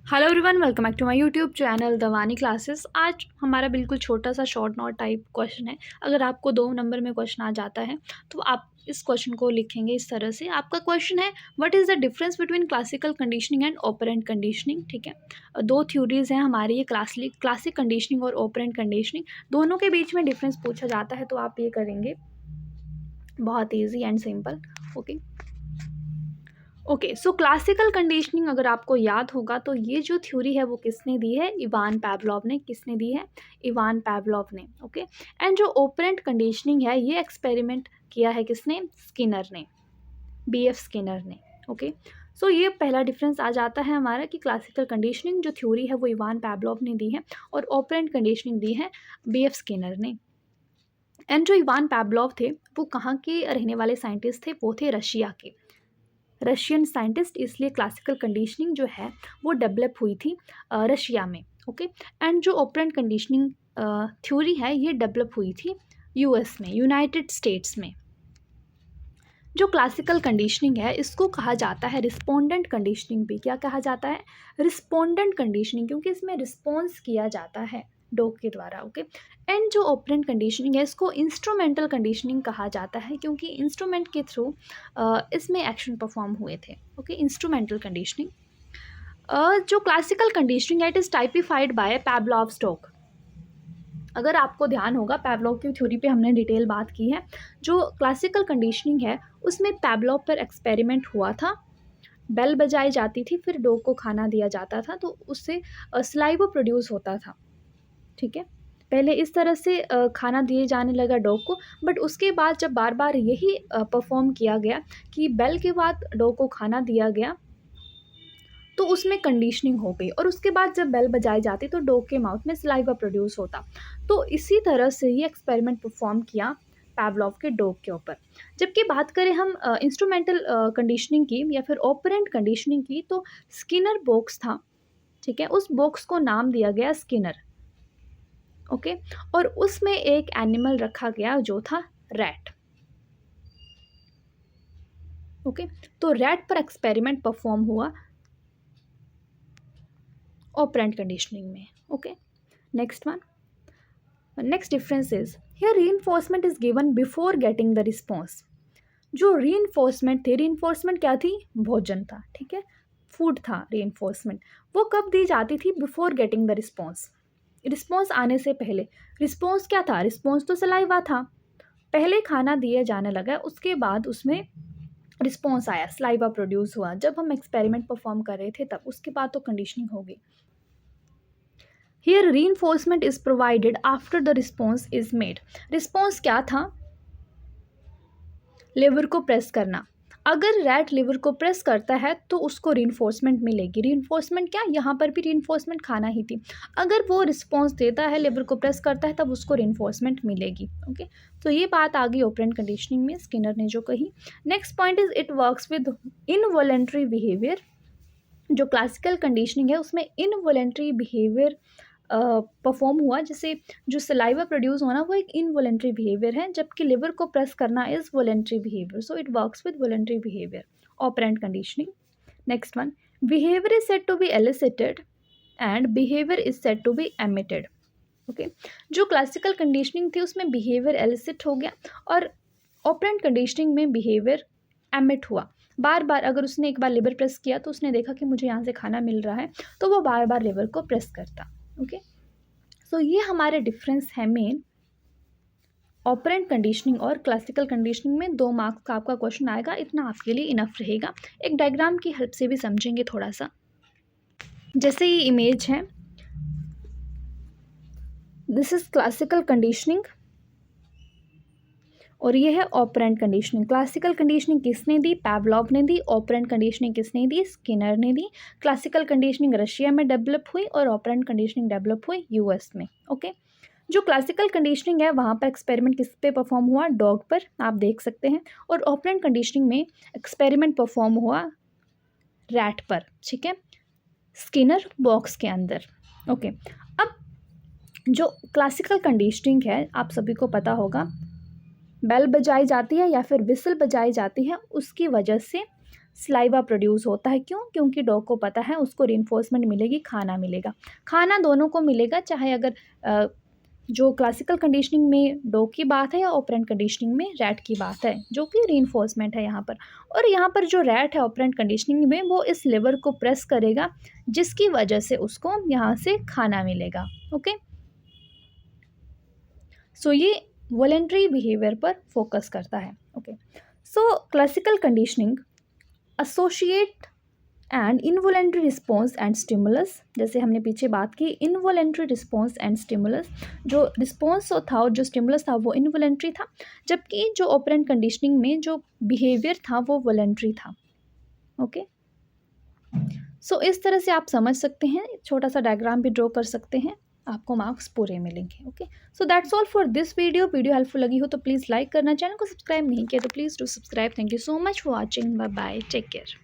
Hello everyone, welcome back to my YouTube channel Dawani classes. आज हमारा बिल्कुल छोटा सा शॉर्ट नोट टाइप क्वेश्चन है। अगर आपको 2 नंबर में क्वेश्चन आ जाता है तो आप इस क्वेश्चन को लिखेंगे इस तरह से। आपका क्वेश्चन है, what is the difference between classical conditioning and operant conditioning. ठीक है, 2 थ्योरीज हैं हमारी, ये क्लासिक कंडीशनिंग और ऑपरेंट कंडीशनिंग, दोनों के बीच में डिफरेंस पूछा जाता है। तो आप ये करेंगे, बहुत easy and simple. Okay, so classical conditioning अगर आपको याद होगा तो ये जो थ्योरी है वो किसने दी है? इवान पावलोव ने। किसने दी है? इवान पावलोव ने। ओके, एंड जो ऑपरेंट कंडीशनिंग है ये एक्सपेरिमेंट किया है किसने? स्किनर ने, बीएफ स्किनर ने। ओके, सो ये पहला डिफरेंस आ जाता है हमारा कि क्लासिकल कंडीशनिंग जो थ्योरी है वो इवान पावलोव ने दी है और ऑपरेंट कंडीशनिंग दी है बीएफ स्किनर ने। एंड जो इवान पावलोव थे वो कहाँ के रहने वाले साइंटिस्ट थे? वो थे रशिया के, रशियन साइंटिस्ट। इसलिए क्लासिकल कंडीशनिंग जो है वो डेवलप हुई थी रशिया में। ओके, एंड जो ऑपरेंट कंडीशनिंग थ्योरी है ये डेवलप हुई थी यूएस में, यूनाइटेड स्टेट्स में। जो क्लासिकल कंडीशनिंग है इसको कहा जाता है रिस्पोंडेंट कंडीशनिंग भी। क्या कहा जाता है? रिस्पोंडेंट कंडीशनिंग, क्योंकि इसमें रिस्पॉन्स किया जाता है डॉग के द्वारा। ओके, एंड जो ऑपरेंट कंडीशनिंग है इसको इंस्ट्रूमेंटल कंडीशनिंग कहा जाता है, क्योंकि इंस्ट्रूमेंट के थ्रू इसमें एक्शन परफॉर्म हुए थे। Okay, instrumental conditioning. जो क्लासिकल कंडीशनिंग है इट इज़ टाइपिफाइड बाय पावलोव्स डॉग। अगर आपको ध्यान होगा, पावलोव की थ्योरी पे हमने डिटेल बात की है। जो क्लासिकल कंडीशनिंग है उसमें पावलोव पर एक्सपेरिमेंट हुआ था। बेल बजाई जाती थी, फिर डॉग को खाना दिया जाता था, तो उससे सलाइवा प्रोड्यूस होता था। ठीक है, पहले इस तरह से खाना दिए जाने लगा डॉग को, बट उसके बाद जब बार बार यही परफॉर्म किया गया कि बेल के बाद डॉग को खाना दिया गया तो उसमें कंडीशनिंग हो गई, और उसके बाद जब बेल बजाई जाती तो डॉग के माउथ में सलाइवा प्रोड्यूस होता। तो इसी तरह से ये एक्सपेरिमेंट परफॉर्म किया पावलोव के डॉग के ऊपर। जबकि बात करें हम इंस्ट्रूमेंटल कंडीशनिंग की या फिर ऑपरेंट कंडीशनिंग की, तो स्किनर बॉक्स था। ठीक है, उस बॉक्स को नाम दिया गया स्किनर। ओके, और उसमें एक एनिमल रखा गया जो था रैट। ओके, तो रैट पर एक्सपेरिमेंट परफॉर्म हुआ ऑपरेंट कंडीशनिंग में। Okay, next one, next difference is here reinforcement is given before getting the response. जो रीइंफोर्समेंट थी, रीइंफोर्समेंट क्या थी? भोजन था। ठीक है, फूड था रीइंफोर्समेंट। वो कब दी जाती थी? Before getting the response, response आने से पहले। रिस्पॉन्स क्या था? रिस्पॉन्स तो सलाइवा था। पहले खाना दिया जाने लगा, उसके बाद उसमें रिस्पॉन्स आया, सलाइवा प्रोड्यूस हुआ जब हम एक्सपेरिमेंट परफॉर्म कर रहे थे तब। उसके बाद तो कंडीशनिंग हो गई। Here reinforcement is provided after the response is made. Response क्या था? लिवर को प्रेस करना। अगर रैट लिवर को प्रेस करता है तो उसको रीइंफोर्समेंट मिलेगी। रीइंफोर्समेंट क्या? यहाँ पर भी रीइंफोर्समेंट खाना ही थी। अगर वो रिस्पॉन्स देता है, लिवर को प्रेस करता है, तब उसको रीइंफोर्समेंट मिलेगी। ओके, तो ये बात आ गई ऑपरेंट कंडीशनिंग में, स्किनर ने जो कही। Next point is it works with involuntary behaviour. जो क्लासिकल कंडीशनिंग है उसमें इनवॉलेंट्री बिहेवियर परफॉर्म हुआ। जैसे जो सलाइवा प्रोड्यूस होना वो एक इनवॉलेंट्री बिहेवियर है, जबकि लिवर को प्रेस करना is voluntary behaviour. So it works with voluntary behaviour, operant conditioning. Next one, behaviour is said to be elicited and behaviour is said to be emitted. Okay, जो classical conditioning थी उसमें behaviour elicit हो गया, और operant conditioning में behaviour emit हुआ। बार बार अगर उसने एक बार लिवर प्रेस किया तो उसने देखा कि मुझे यहाँ से खाना मिल रहा है, तो वो बार बार लिवर को प्रेस करता। ओके, सो ये हमारे डिफरेंस है मेन ऑपरेंट कंडीशनिंग और क्लासिकल कंडीशनिंग में। 2 मार्क्स का आपका क्वेश्चन आएगा, इतना आपके लिए इनफ रहेगा। एक डायग्राम की हेल्प से भी समझेंगे थोड़ा सा। जैसे ये इमेज है, दिस इज क्लासिकल कंडीशनिंग और ये है ऑपरेंट कंडीशनिंग। क्लासिकल कंडीशनिंग किसने दी? पावलोव ने दी। ऑपरेंट कंडीशनिंग किसने दी? स्किनर ने दी। क्लासिकल कंडीशनिंग रशिया में डेवलप हुई और ऑपरेंट कंडीशनिंग डेवलप हुई यूएस में। ओके, जो क्लासिकल कंडीशनिंग है वहाँ पर एक्सपेरिमेंट किस पे परफॉर्म हुआ? डॉग पर, आप देख सकते हैं। और ऑपरेंट कंडीशनिंग में एक्सपेरिमेंट परफॉर्म हुआ रैट पर। ठीक है, स्किनर बॉक्स के अंदर। ओके, अब जो क्लासिकल कंडीशनिंग है आप सभी को पता होगा, बेल बजाई जाती है या फिर विसल बजाई जाती है, उसकी वजह से स्लाइवा प्रोड्यूस होता है। क्यों? क्योंकि डॉग को पता है उसको रिइंफोर्समेंट मिलेगी, खाना मिलेगा। खाना दोनों को मिलेगा, चाहे अगर जो क्लासिकल कंडीशनिंग में डॉग की बात है या ऑपरेंट कंडीशनिंग में रैट की बात है, जो कि रीइंफोर्समेंट है यहाँ पर। और यहाँ पर जो रैट है ऑपरेंट कंडीशनिंग में, वो इस लेवर को प्रेस करेगा, जिसकी वजह से उसको यहाँ से खाना मिलेगा। ओके, सो ये वॉलेंट्री बिहेवियर पर फोकस करता है। Okay, so classical conditioning associate and involuntary response and stimulus, जैसे हमने पीछे बात की, इनवॉलेंट्री रिस्पॉन्स एंड स्टिमुलस, जो रिस्पॉन्स था और जो स्टिमुलस था वो इनवॉलेंट्री था, जबकि जो ऑपरेंट कंडीशनिंग में जो बिहेवियर था वो वॉलेंट्री था। ओके, सो इस तरह से आप समझ सकते हैं, छोटा सा डायग्राम भी ड्रॉ कर सकते हैं, आपको मार्क्स पूरे मिलेंगे। Okay, so that's all for this video helpful लगी हो तो प्लीज़ लाइक करना, चैनल को सब्सक्राइब नहीं किया तो please do subscribe. Thank you so much for watching, bye bye, take care.